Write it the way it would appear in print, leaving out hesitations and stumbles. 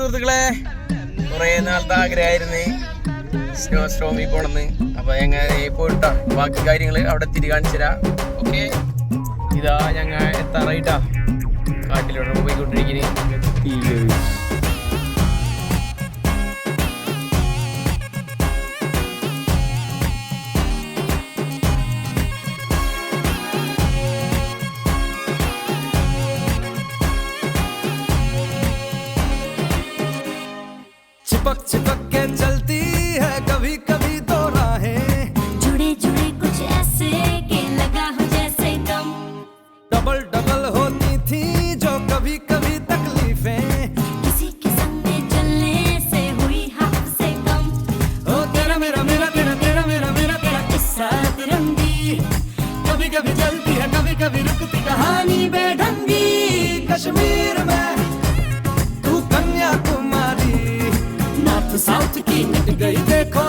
സുഹൃത്തുക്കളെ, കുറെ നാളത്തെ ആഗ്രഹമായിരുന്നു സ്നോ സ്റ്റോമിൽ പോണെന്ന്. അപ്പൊ ഞങ്ങൾ പോയിട്ടാ ബാക്കി കാര്യങ്ങള് അവിടെ തിരി കാണിച്ചുതരാം. ഓക്കെ, ഇതാ ഞങ്ങൾ എത്താറായിട്ടാ. കാട്ടിലോട്ട് പോയിക്കൊണ്ടിരിക്കുന്നത്. चिपक चिपक के चलती है कभी कभी तो राहें, जुड़े जुड़े कुछ ऐसे के लगा हो जैसे दम। डबल डबल होती थी जो कभी कभी तकलीफें, किसी के संग में चलने से हुई हद से कम। ओ तेरा मेरा मेरा तेरा तेरा मेरा मेरा तेरा किस्सा तिरंगी, कभी कभी चलती है कभी कभी रुकती कहानी बेढंगी। कश्मीर में तू कन्याकुमारी, नॉर्थ साउथ की मिट गई देखो